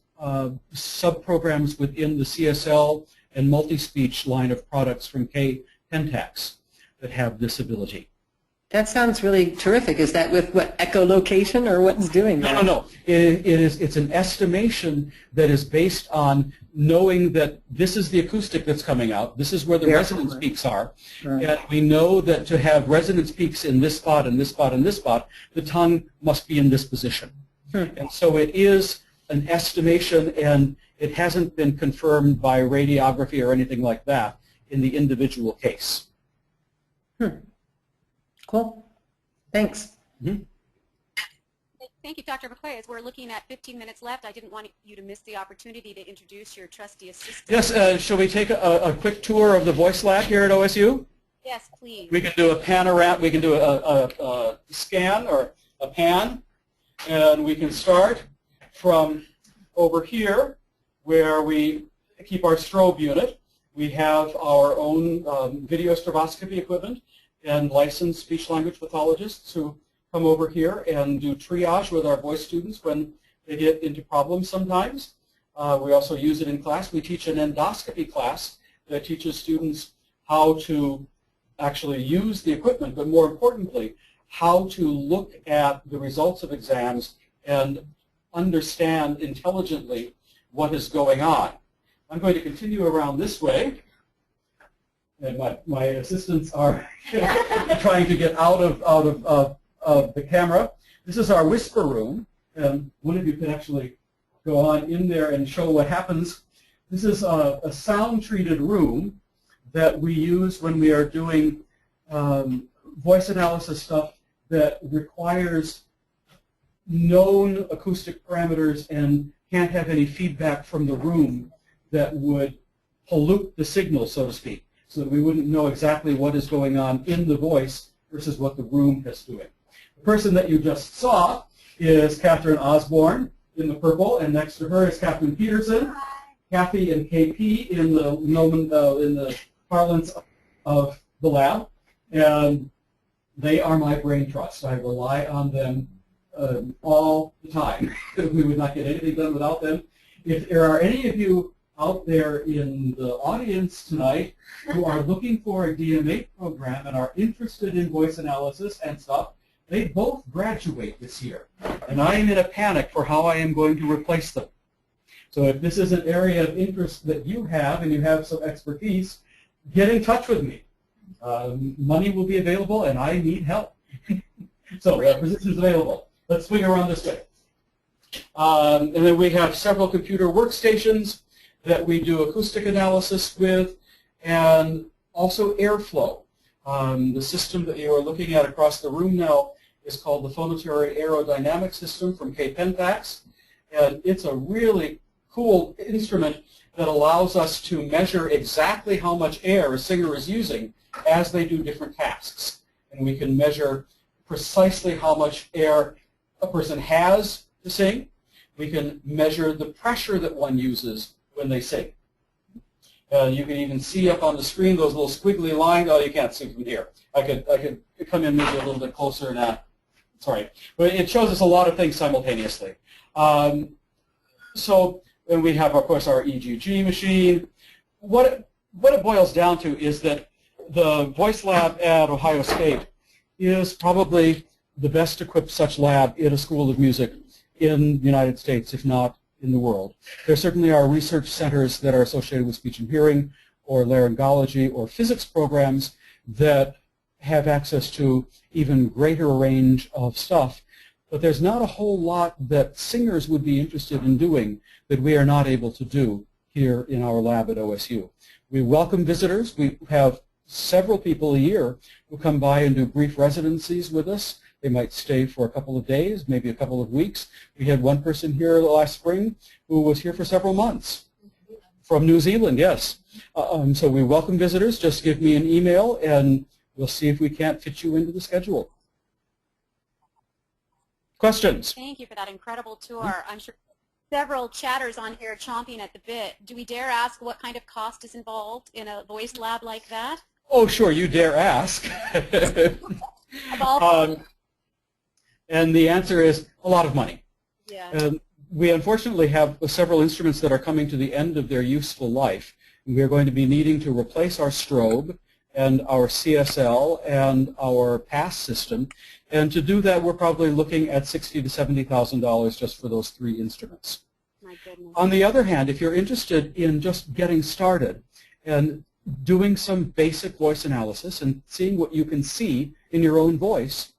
sub-programs within the CSL and multi-speech line of products from Pentax that have this ability. That sounds really terrific. Is that with what, echolocation, or what's doing that? No. It's an estimation that is based on knowing that this is the acoustic that's coming out, this is where the resonance peaks are, and we know that to have resonance peaks in this spot and this spot and this spot, the tongue must be in this position. And so it is an estimation, and it hasn't been confirmed by radiography or anything like that in the individual case. Cool. Thanks. Mm-hmm. Thank you, Dr. McCoy. As we're looking at 15 minutes left, I didn't want you to miss the opportunity to introduce your trusty assistant. Yes, shall we take a quick tour of the Voice Lab here at OSU? Yes, please. We can do a panorama, we can do a scan or a pan, and we can start from over here where we keep our strobe unit. We have our own video stroboscopy equipment and licensed speech-language pathologists who come over here and do triage with our voice students when they get into problems sometimes. We also use it in class. We teach an endoscopy class that teaches students how to actually use the equipment, but more importantly, how to look at the results of exams and understand intelligently what is going on. I'm going to continue around this way. And my assistants are trying to get out of the camera. This is our whisper room, and one of you can actually go on in there and show what happens. This is a sound-treated room that we use when we are doing voice analysis stuff that requires known acoustic parameters and can't have any feedback from the room that would pollute the signal, so to speak, so that we wouldn't know exactly what is going on in the voice versus what the room is doing. The person that you just saw is Catherine Osborne in the purple, and next to her is Catherine Peterson. Kathy and KP in the parlance of the lab, and they are my brain trust. I rely on them all the time. We would not get anything done without them. If there are any of you out there in the audience tonight who are looking for a DMA program and are interested in voice analysis and stuff, they both graduate this year, and I am in a panic for how I am going to replace them. So if this is an area of interest that you have and you have some expertise, get in touch with me. Money will be available, and I need help. So positions available. Let's swing around this way. And then we have several computer workstations that we do acoustic analysis with, and also airflow. The system that you are looking at across the room now is called the Phonotary Aerodynamic System from K-Pentax, and it's a really cool instrument that allows us to measure exactly how much air a singer is using as they do different tasks. And we can measure precisely how much air a person has to sing. We can measure the pressure that one uses when they sing. You can even see up on the screen those little squiggly lines. Oh, you can't see from here. I could come in maybe a little bit closer now. Sorry. But it shows us a lot of things simultaneously. So then we have, of course, our EGG machine. What it boils down to is that the voice lab at Ohio State is probably the best equipped such lab in a school of music in the United States, if not in the world. There certainly are research centers that are associated with speech and hearing or laryngology or physics programs that have access to even greater range of stuff. But there's not a whole lot that singers would be interested in doing that we are not able to do here in our lab at OSU. We welcome visitors. We have several people a year who come by and do brief residencies with us. They might stay for a couple of days, maybe a couple of weeks. We had one person here last spring who was here for several months. From New Zealand, yes. So we welcome visitors. Just give me an email and we'll see if we can't fit you into the schedule. Questions? Thank you for that incredible tour. I'm sure several chatters on here chomping at the bit. Do we dare ask what kind of cost is involved in a voice lab like that? Oh, sure, you dare ask. And the answer is a lot of money. Yeah. We unfortunately have several instruments that are coming to the end of their useful life. We are going to be needing to replace our strobe and our CSL and our pass system. And to do that, we're probably looking at $60,000 to $70,000 just for those three instruments. My goodness. On the other hand, if you're interested in just getting started and doing some basic voice analysis and seeing what you can see in your own voice,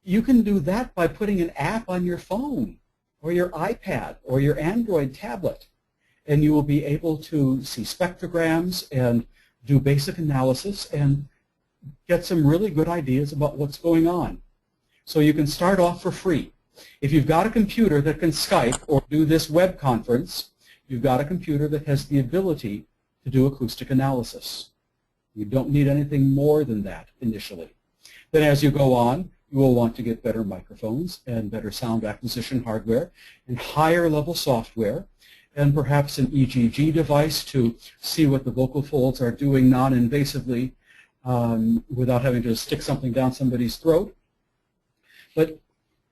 you can do that by putting an app on your phone or your iPad or your Android tablet. And you will be able to see spectrograms and do basic analysis and get some really good ideas about what's going on. So you can start off for free. If you've got a computer that can Skype or do this web conference, you've got a computer that has the ability to do acoustic analysis. You don't need anything more than that initially. Then as you go on, you will want to get better microphones and better sound acquisition hardware and higher level software and perhaps an EGG device to see what the vocal folds are doing non-invasively without having to stick something down somebody's throat. But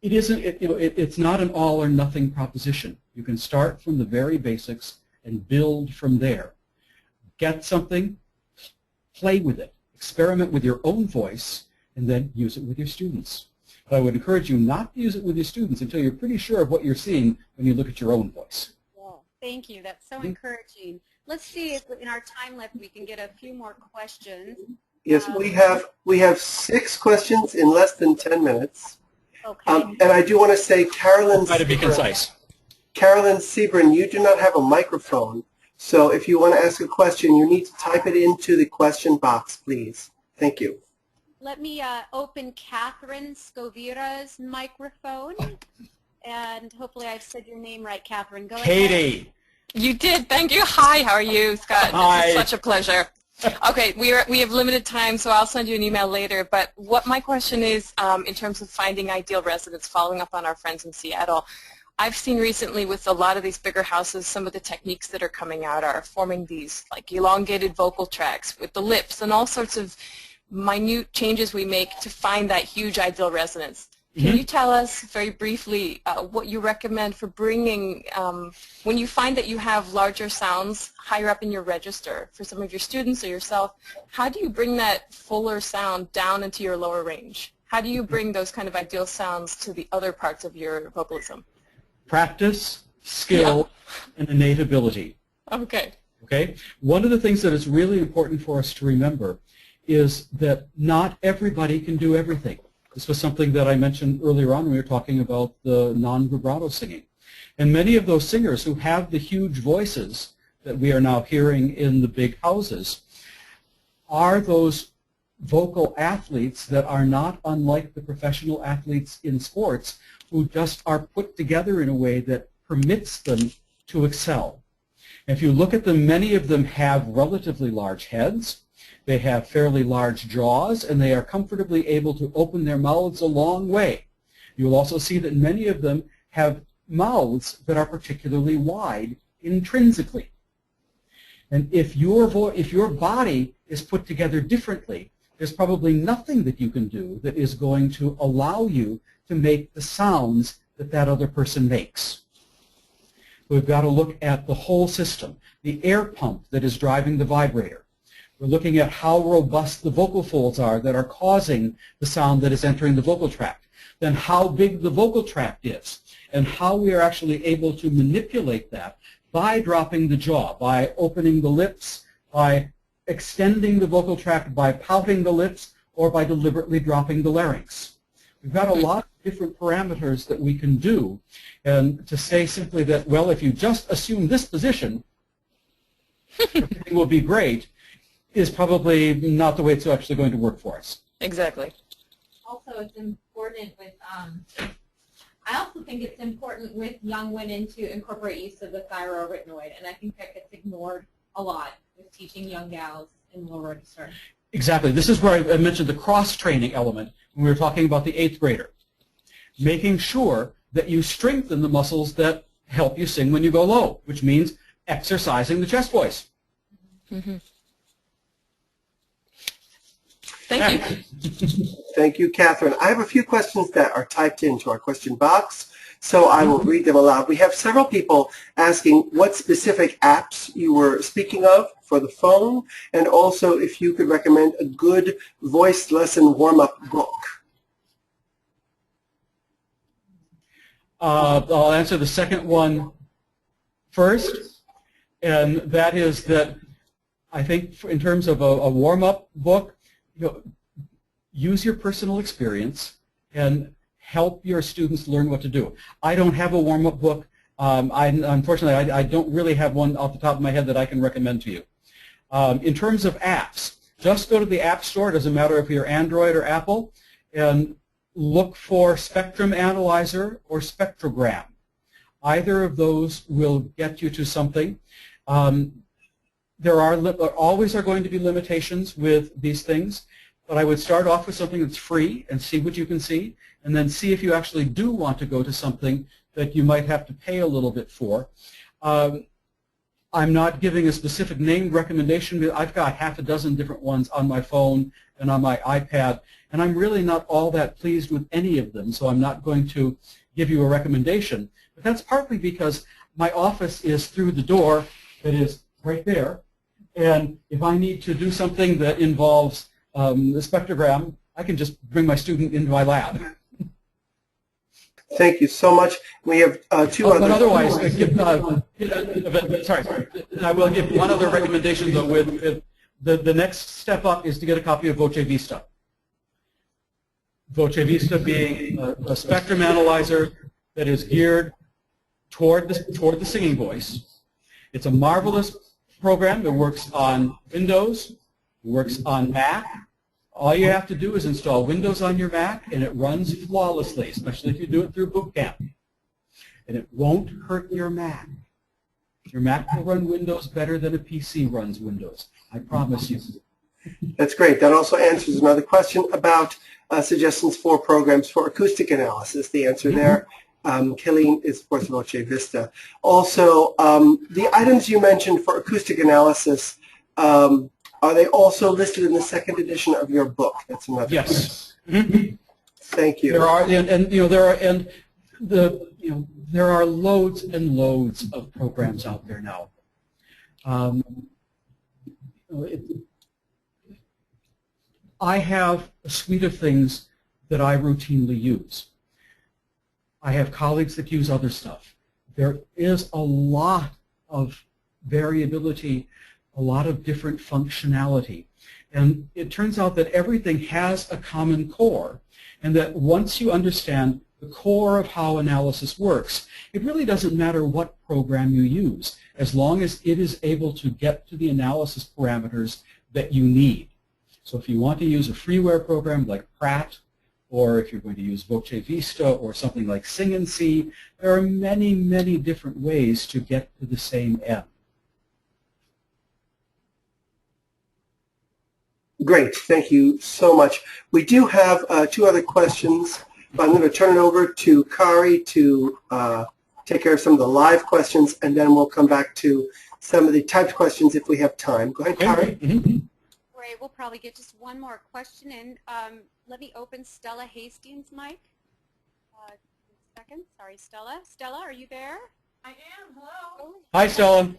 it isn't, it's not an all or nothing proposition. You can start from the very basics and build from there. Get something, play with it, experiment with your own voice, and then use it with your students. But I would encourage you not to use it with your students until you're pretty sure of what you're seeing when you look at your own voice. Well, thank you. That's so encouraging. Let's see if in our time left we can get a few more questions. Yes, we have 6 questions in less than 10 minutes. Okay. And I do want to say, Carolyn Try to be concise. Carolyn Sebrin, you do not have a microphone. So if you want to ask a question, you need to type it into the question box, please. Thank you. Let me open Catherine Scovira's microphone. And hopefully I've said your name right, Catherine. Go ahead. Katie. You did. Thank you. Hi. How are you, Scott? Hi. This is such a pleasure. Okay, we have limited time, so I'll send you an email later. But what my question is, in terms of finding ideal residents, following up on our friends in Seattle, I've seen recently with a lot of these bigger houses, some of the techniques that are coming out are forming these like elongated vocal tracts with the lips and all sorts of minute changes we make to find that huge ideal resonance. Can you tell us very briefly what you recommend for bringing, when you find that you have larger sounds higher up in your register for some of your students or yourself, how do you bring that fuller sound down into your lower range? How do you bring those kind of ideal sounds to the other parts of your vocalism? Practice, skill, and innate ability. Okay. Okay? One of the things that is really important for us to remember is that not everybody can do everything. This was something that I mentioned earlier on when we were talking about the non-vibrato singing. And many of those singers who have the huge voices that we are now hearing in the big houses are those vocal athletes that are not unlike the professional athletes in sports who just are put together in a way that permits them to excel. And if you look at them, many of them have relatively large heads. They have fairly large jaws, and they are comfortably able to open their mouths a long way. You will also see that many of them have mouths that are particularly wide intrinsically. And if your body is put together differently, there's probably nothing that you can do that is going to allow you to make the sounds that that other person makes. We've got to look at the whole system, the air pump that is driving the vibrator. We're looking at how robust the vocal folds are that are causing the sound that is entering the vocal tract. Then how big the vocal tract is and how we are actually able to manipulate that by dropping the jaw, by opening the lips, by extending the vocal tract, by pouting the lips, or by deliberately dropping the larynx. We've got a lot of different parameters that we can do. And to say simply that, well, if you just assume this position, everything will be great, is probably not the way it's actually going to work for us. Exactly. Also, it's important with, I also think it's important with young women to incorporate use of the thyroretinoid, and I think that gets ignored a lot with teaching young gals in low register. Exactly. This is where I mentioned the cross-training element when we were talking about the 8th grader. Making sure that you strengthen the muscles that help you sing when you go low, which means exercising the chest voice. Mm-hmm. Thank you. Thank you, Catherine. I have a few questions that are typed into our question box, so I will read them aloud. We have several people asking what specific apps you were speaking of for the phone, and also if you could recommend a good voice lesson warm-up book. I'll answer the second one first, and that is that I think in terms of a warm-up book, use your personal experience and help your students learn what to do. I don't have a warm-up book. Unfortunately, I don't really have one off the top of my head that I can recommend to you. In terms of apps, just go to the App Store, it doesn't matter if you're Android or Apple, and look for Spectrum Analyzer or Spectrogram. Either of those will get you to something. There always are going to be limitations with these things, but I would start off with something that's free and see what you can see, and then see if you actually do want to go to something that you might have to pay a little bit for. I'm not giving a specific named recommendation. I've got half a dozen different ones on my phone and on my iPad, and I'm really not all that pleased with any of them, so I'm not going to give you a recommendation. But that's partly because my office is through the door that is right there, and if I need to do something that involves the spectrogram, I can just bring my student into my lab. Thank you so much. We have two other. But otherwise, sorry, I will give one other recommendation though. With the next step up is to get a copy of VOCEVISTA. VOCEVISTA being a spectrum analyzer that is geared toward the singing voice. It's a marvelous program that works on Windows, works on Mac. All you have to do is install Windows on your Mac, and it runs flawlessly, especially if you do it through boot camp. And it won't hurt your Mac. Your Mac will run Windows better than a PC runs Windows. I promise you. That's great. That also answers another question about suggestions for programs for acoustic analysis. The answer there, Killeen, is of course VOCEVISTA. Also, the items you mentioned for acoustic analysis, are they also listed in the second edition of your book? That's another Yes. question. Thank you. There are, there are loads and loads of programs out there now. I have a suite of things that I routinely use. I have colleagues that use other stuff. There is a lot of variability, a lot of different functionality. And it turns out that everything has a common core, and that once you understand the core of how analysis works, it really doesn't matter what program you use, as long as it is able to get to the analysis parameters that you need. So if you want to use a freeware program like Pratt, or if you're going to use VOCEVISTA or something like Sing and See, there are many, many different ways to get to the same end. Great, thank you so much. We do have two other questions, but I'm going to turn it over to Kari to take care of some of the live questions, and then we'll come back to some of the typed questions if we have time. Go ahead, Kari. Great, we'll probably get just one more question in. Let me open Stella Hastings' mic. Second, sorry, Stella. Stella, are you there? I am, hello. Hi, Stella.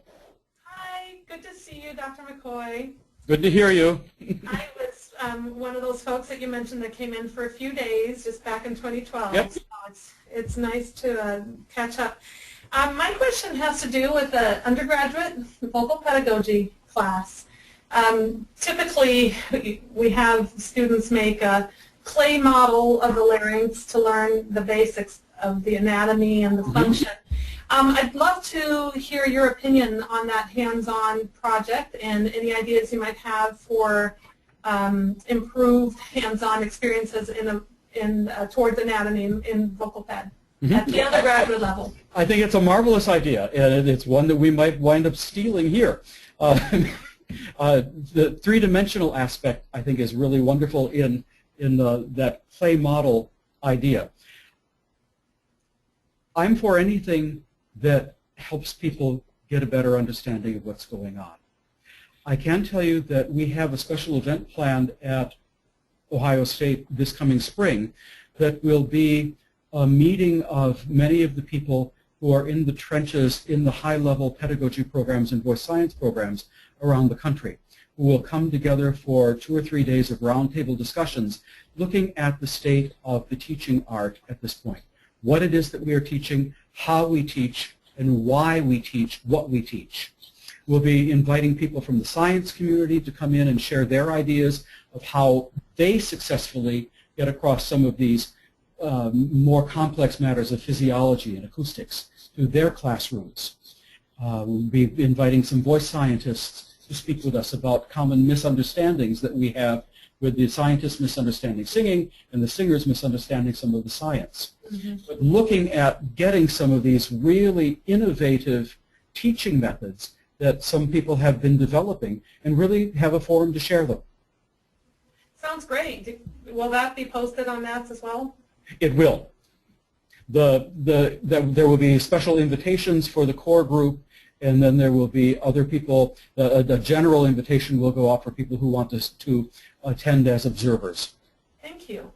Hi, good to see you, Dr. McCoy. Good to hear you. I was one of those folks that you mentioned that came in for a few days just back in 2012. Yep. So it's nice to catch up. My question has to do with the undergraduate vocal pedagogy class. Typically, we have students make a clay model of the larynx to learn the basics of the anatomy and the function. I'd love to hear your opinion on that hands-on project and any ideas you might have for improved hands-on experiences towards anatomy in vocal ped at the undergraduate level. I think it's a marvelous idea, and it's one that we might wind up stealing here. The three-dimensional aspect, I think, is really wonderful in that clay model idea. I'm for anything that helps people get a better understanding of what's going on. I can tell you that we have a special event planned at Ohio State this coming spring that will be a meeting of many of the people who are in the trenches in the high-level pedagogy programs and voice science programs around the country, who will come together for 2 or 3 days of roundtable discussions looking at the state of the teaching art at this point, what it is that we are teaching, how we teach, and why we teach what we teach. We'll be inviting people from the science community to come in and share their ideas of how they successfully get across some of these more complex matters of physiology and acoustics to their classrooms. We'll be inviting some voice scientists to speak with us about common misunderstandings that we have with the scientists misunderstanding singing and the singers misunderstanding some of the science. But looking at getting some of these really innovative teaching methods that some people have been developing and really have a forum to share them. Sounds great. Will that be posted on NATS as well? It will. There will be special invitations for the core group, and then there will be other people. The general invitation will go out for people who want to attend as observers. Thank you.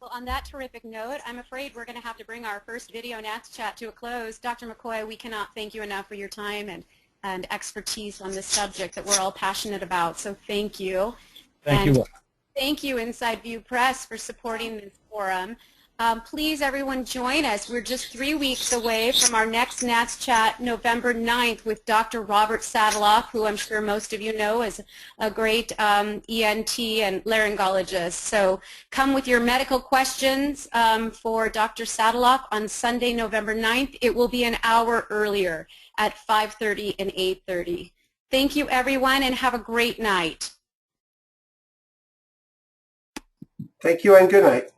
Well, on that terrific note, I'm afraid we're going to have to bring our first video NATS chat to a close. Dr. McCoy, we cannot thank you enough for your time and expertise on this subject that we're all passionate about, so thank you. Thank you. Thank you, Inside View Press, for supporting this forum. Please, everyone, join us. We're just 3 weeks away from our next NATS chat, November 9th, with Dr. Robert Sadaloff, who I'm sure most of you know is a great ENT and laryngologist. So come with your medical questions for Dr. Sadaloff on Sunday, November 9th. It will be an hour earlier at 5:30 and 8:30. Thank you, everyone, and have a great night. Thank you and good night.